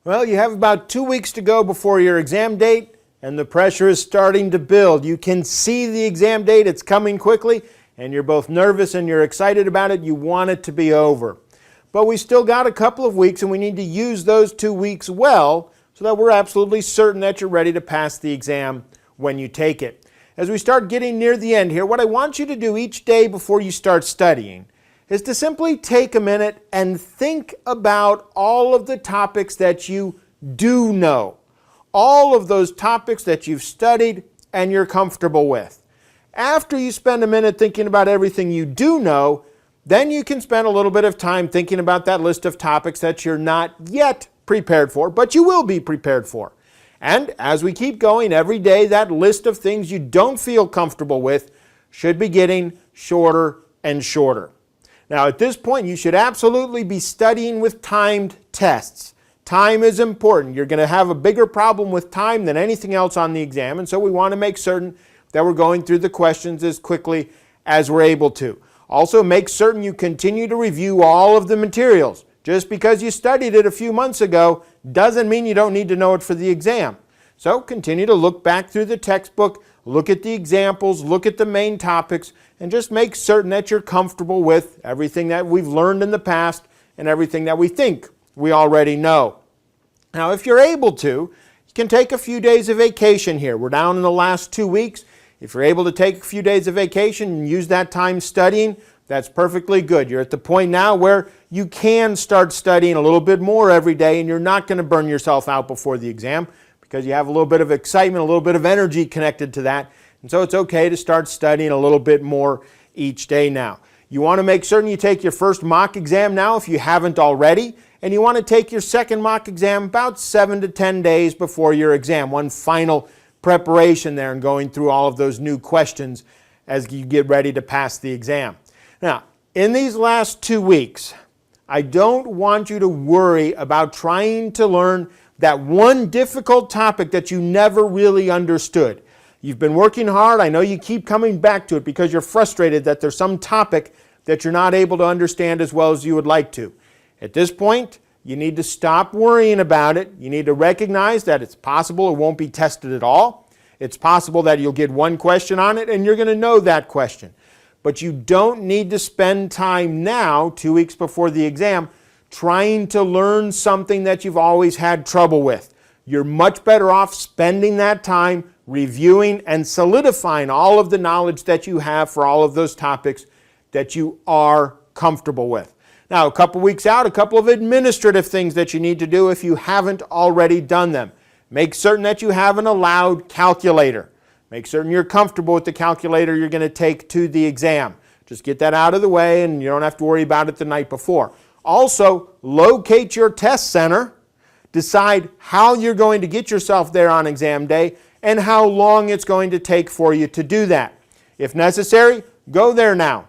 Well, you have about 2 weeks to go before your exam date, and the pressure is starting to build. You can see the exam date, it's coming quickly, and you're both nervous and you're excited about it. You want it to be over. But we still got a couple of weeks, and we need to use those 2 weeks well so that we're absolutely certain that you're ready to pass the exam when you take it. As we start getting near the end here, what I want you to do each day before you start studying is to simply take a minute and think about all of the topics that you do know. All of those topics that you've studied and you're comfortable with. After you spend a minute thinking about everything you do know, then you can spend a little bit of time thinking about that list of topics that you're not yet prepared for, but you will be prepared for. And as we keep going every day, that list of things you don't feel comfortable with should be getting shorter and shorter. Now at this point, you should absolutely be studying with timed tests. Time is important. You're going to have a bigger problem with time than anything else on the exam, and so we want to make certain that we're going through the questions as quickly as we're able to. Also, make certain you continue to review all of the materials. Just because you studied it a few months ago doesn't mean you don't need to know it for the exam. So continue to look back through the textbook, look at the examples, look at the main topics, and just make certain that you're comfortable with everything that we've learned in the past and everything that we think we already know. Now, if you're able to, you can take a few days of vacation here. We're down in the last 2 weeks. If you're able to take a few days of vacation and use that time studying, that's perfectly good. You're at the point now where you can start studying a little bit more every day, and you're not going to burn yourself out before the exam because you have a little bit of excitement, a little bit of energy connected to that. And so it's okay to start studying a little bit more each day now. You want to make certain you take your first mock exam now if you haven't already, and you want to take your second mock exam about 7 to 10 days before your exam. One final preparation there and going through all of those new questions as you get ready to pass the exam. Now, in these last 2 weeks, I don't want you to worry about trying to learn that one difficult topic that you never really understood. You've been working hard. I know you keep coming back to it because you're frustrated that there's some topic that you're not able to understand as well as you would like to. At this point, you need to stop worrying about it. You need to recognize that it's possible it won't be tested at all. It's possible that you'll get one question on it and you're going to know that question. But you don't need to spend time now, 2 weeks before the exam, trying to learn something that you've always had trouble with. You're much better off spending that time reviewing and solidifying all of the knowledge that you have for all of those topics that you are comfortable with. Now, a couple weeks out, a couple of administrative things that you need to do if you haven't already done them. Make certain that you have an allowed calculator. Make certain you're comfortable with the calculator you're going to take to the exam. Just get that out of the way and you don't have to worry about it the night before. Also, locate your test center. Decide how you're going to get yourself there on exam day and how long it's going to take for you to do that. If necessary, go there now.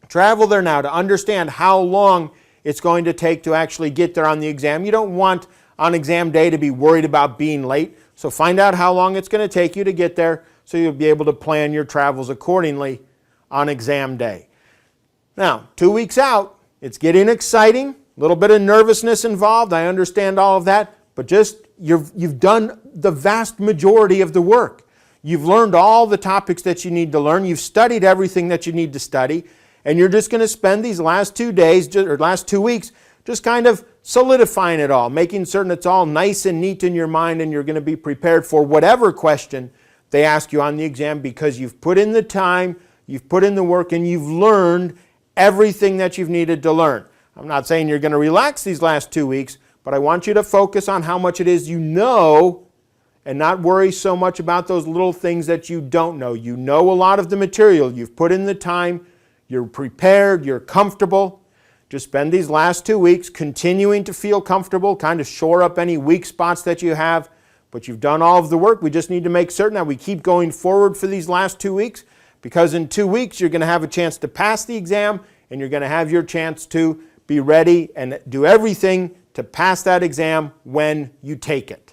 Travel there now to understand how long it's going to take to actually get there on the exam. You don't want on exam day to be worried about being late, so find out how long it's going to take you to get there so you'll be able to plan your travels accordingly on exam day. Now, 2 weeks out, it's getting exciting, a little bit of nervousness involved. I understand all of that, but just you've done the vast majority of the work. You've learned all the topics that you need to learn. You've studied everything that you need to study, and you're just going to spend these last 2 days or last 2 weeks just kind of solidifying it all, making certain it's all nice and neat in your mind and you're going to be prepared for whatever question they ask you on the exam because you've put in the time, you've put in the work, and you've learned everything that you've needed to learn. I'm not saying you're going to relax these last 2 weeks, but I want you to focus on how much it is you know and not worry so much about those little things that you don't know. You know a lot of the material. You've put in the time. You're prepared. You're comfortable. Just spend these last 2 weeks continuing to feel comfortable, kind of shore up any weak spots that you have, but you've done all of the work. We just need to make certain that we keep going forward for these last 2 weeks because in 2 weeks you're going to have a chance to pass the exam and you're going to have your chance to be ready and do everything to pass that exam when you take it.